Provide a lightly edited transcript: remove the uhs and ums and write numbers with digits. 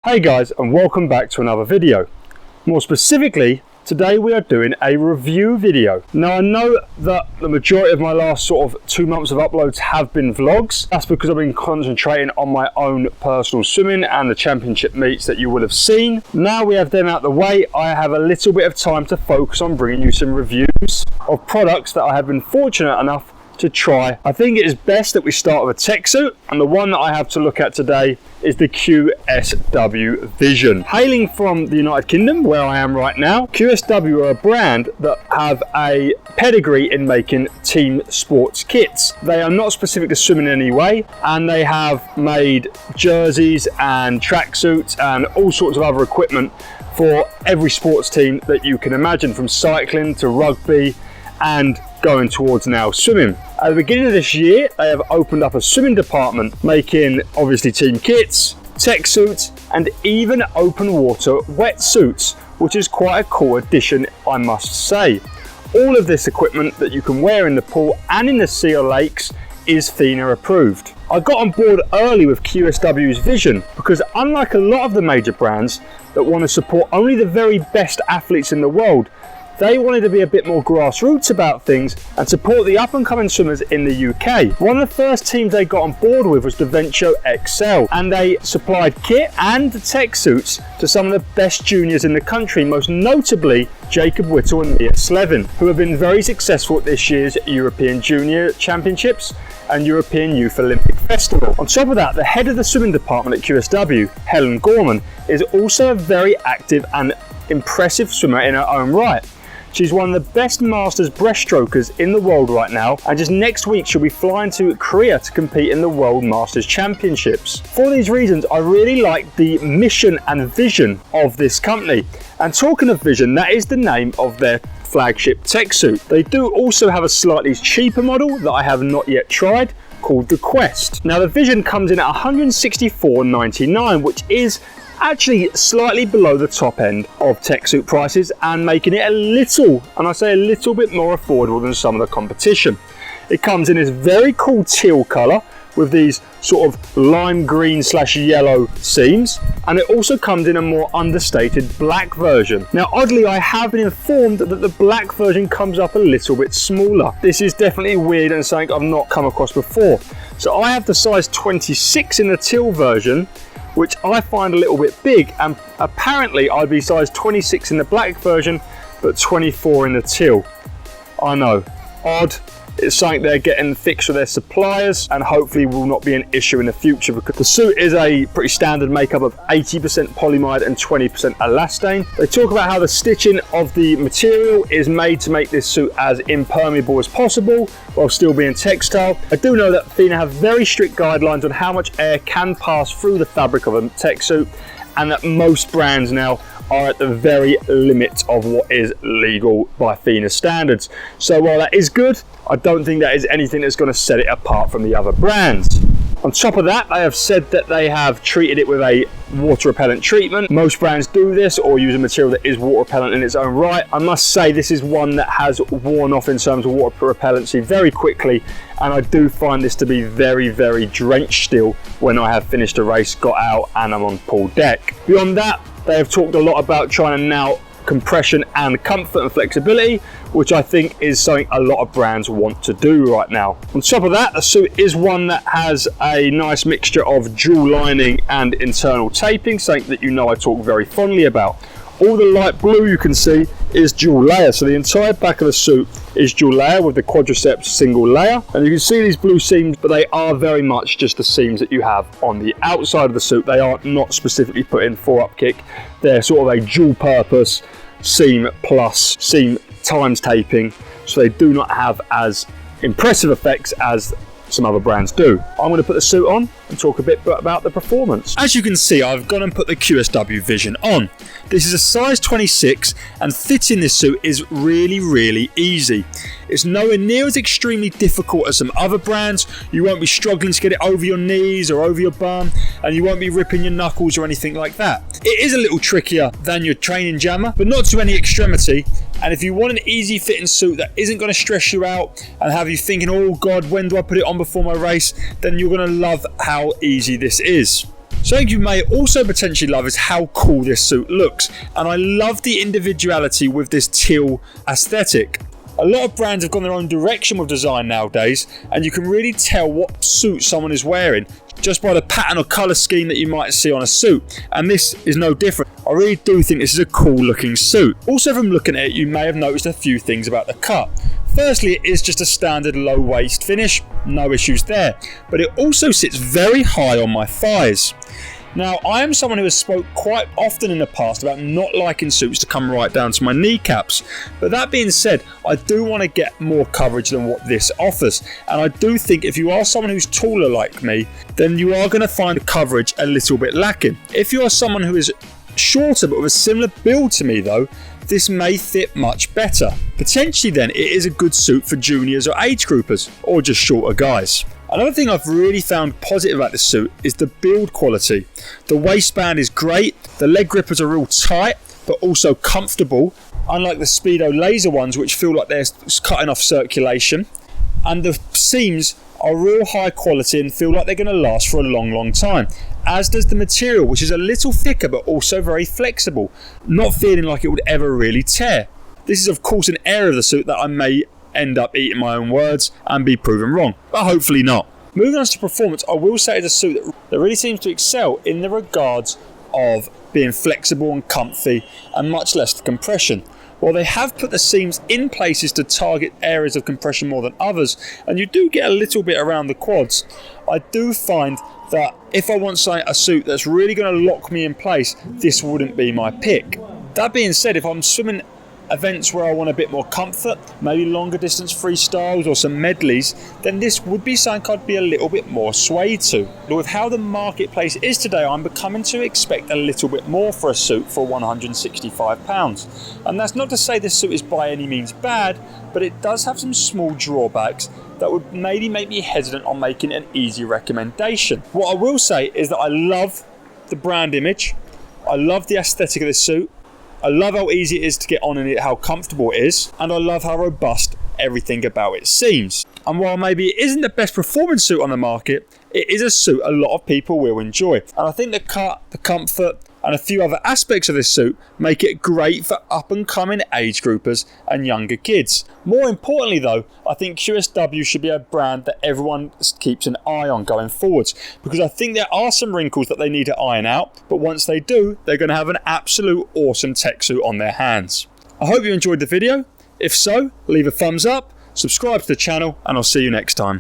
Hey guys, and welcome back to another video. More specifically, today we are doing a review video. Now I know that the majority of my last sort of 2 months of uploads have been vlogs. That's because I've been concentrating on my own personal swimming and the championship meets that you would have seen. Now we have them out the way, I have a little bit of time to focus on bringing you some reviews of products that I have been fortunate enough to try. I think it is best that we start with a tech suit, and the one that I have to look at today is the QSW Vision. Hailing from the United Kingdom, where I am right now, QSW are a brand that have a pedigree in making team sports kits. They are not specific to swimming in any way, and they have made jerseys and tracksuits and all sorts of other equipment for every sports team that you can imagine, from cycling to rugby and going towards now swimming. At the beginning of this year, they have opened up a swimming department, making obviously team kits, tech suits, and even open water wetsuits, which is quite a cool addition, I must say. All of this equipment that you can wear in the pool and in the sea or lakes is FINA approved. I got on board early with QSW's Vision because, unlike a lot of the major brands that want to support only the very best athletes in the world, they wanted to be a bit more grassroots about things and support the up-and-coming swimmers in the UK. One of the first teams they got on board with was the Venture XL, and they supplied kit and tech suits to some of the best juniors in the country, most notably Jacob Whittle and Mia Slevin, who have been very successful at this year's European Junior Championships and European Youth Olympic Festival. On top of that, the head of the swimming department at QSW, Helen Gorman, is also a very active and impressive swimmer in her own right. She's one of the best masters breaststrokers in the world right now, and just next week she'll be flying to Korea to compete in the World Masters Championships. For these reasons, I really like the mission and vision of this company. And talking of vision, that is the name of their flagship tech suit. They do also have a slightly cheaper model that I have not yet tried, called the Quest. Now the Vision comes in at $164.99, which is actually slightly below the top end of tech suit prices and making it a little, and I say a little bit more affordable than some of the competition. It comes in this very cool teal colour with these sort of lime green / yellow seams, and it also comes in a more understated black version. Now oddly, I have been informed that the black version comes up a little bit smaller. This is definitely weird and something I've not come across before. So I have the size 26 in the teal version, which I find a little bit big, and apparently I'd be size 26 in the black version but 24 in the teal. I know, odd. It's something they're getting fixed with their suppliers, and hopefully will not be an issue in the future, because the suit is a pretty standard makeup of 80% polyamide and 20% elastane. They talk about how the stitching of the material is made to make this suit as impermeable as possible while still being textile. I do know that FINA have very strict guidelines on how much air can pass through the fabric of a tech suit, and that most brands now are at the very limit of what is legal by FINA standards. So while that is good, I don't think that is anything that's going to set it apart from the other brands. On top of that, they have said that they have treated it with a water repellent treatment. Most brands do this or use a material that is water repellent in its own right. I must say this is one that has worn off in terms of water repellency very quickly, and I do find this to be very, very drenched still when I have finished a race, got out, and I'm on pool deck. Beyond that, they have talked a lot about trying to now compression and comfort and flexibility, which I think is something a lot of brands want to do right now. On top of that, the suit is one that has a nice mixture of dual lining and internal taping, something that you know I talk very fondly about. All the light blue you can see is dual layer, so the entire back of the suit is dual layer with the quadriceps single layer, and you can see these blue seams, but they are very much just the seams that you have on the outside of the suit. They are not specifically put in for upkick. They're sort of a dual purpose seam plus seam times taping, so they do not have as impressive effects as some other brands do. I'm going to put the suit on and talk a bit about the performance. As you can see, I've gone and put the QSW Vision on. This is a size 26, and fitting this suit is really, really easy. It's nowhere near as extremely difficult as some other brands. You won't be struggling to get it over your knees or over your bum, and you won't be ripping your knuckles or anything like that. It is a little trickier than your training jammer, but not to any extremity. And if you want an easy fitting suit that isn't going to stress you out and have you thinking, oh God, when do I put it on before my race, then you're going to love how easy this is. Something you may also potentially love is how cool this suit looks, and I love the individuality with this teal aesthetic. A lot of brands have gone their own direction with design nowadays, and you can really tell what suit someone is wearing just by the pattern or colour scheme that you might see on a suit, and this is no different. I really do think this is a cool looking suit. Also, from looking at it, you may have noticed a few things about the cut. Firstly, it is just a standard low waist finish, no issues there, but it also sits very high on my thighs. Now, I am someone who has spoke quite often in the past about not liking suits to come right down to my kneecaps, but that being said, I do want to get more coverage than what this offers, and I do think if you are someone who's taller like me, then you are going to find the coverage a little bit lacking. If you are someone who is shorter but with a similar build to me though, this may fit much better. Potentially then, it is a good suit for juniors or age groupers, or just shorter guys. Another thing I've really found positive about this suit is the build quality. The waistband is great, the leg grippers are real tight but also comfortable, unlike the Speedo laser ones which feel like they're cutting off circulation, and the seams are real high quality and feel like they're going to last for a long time, as does the material, which is a little thicker but also very flexible, not feeling like it would ever really tear. This is of course an area of the suit that I may end up eating my own words and be proven wrong, but hopefully not. Moving on to performance, I will say it's a suit that really seems to excel in the regards of being flexible and comfy and much less the compression. While they have put the seams in places to target areas of compression more than others, and you do get a little bit around the quads, I do find that if I want a suit that's really going to lock me in place, this wouldn't be my pick. That being said, if I'm swimming events where I want a bit more comfort, maybe longer distance freestyles or some medleys, then this would be something I'd be a little bit more swayed to. But with how the marketplace is today, I'm becoming to expect a little bit more for a suit for £165. And that's not to say this suit is by any means bad, but it does have some small drawbacks that would maybe make me hesitant on making an easy recommendation. What I will say is that I love the brand image, I love the aesthetic of this suit, I love how easy it is to get on in it, how comfortable it is, and I love how robust everything about it seems. And while maybe it isn't the best performance suit on the market, it is a suit a lot of people will enjoy. And I think the cut, the comfort, and a few other aspects of this suit make it great for up and coming age groupers and younger kids. More importantly though, I think QSW should be a brand that everyone keeps an eye on going forwards, because I think there are some wrinkles that they need to iron out, but once they do, they're going to have an absolute awesome tech suit on their hands. I hope you enjoyed the video. If so, leave a thumbs up, subscribe to the channel, and I'll see you next time.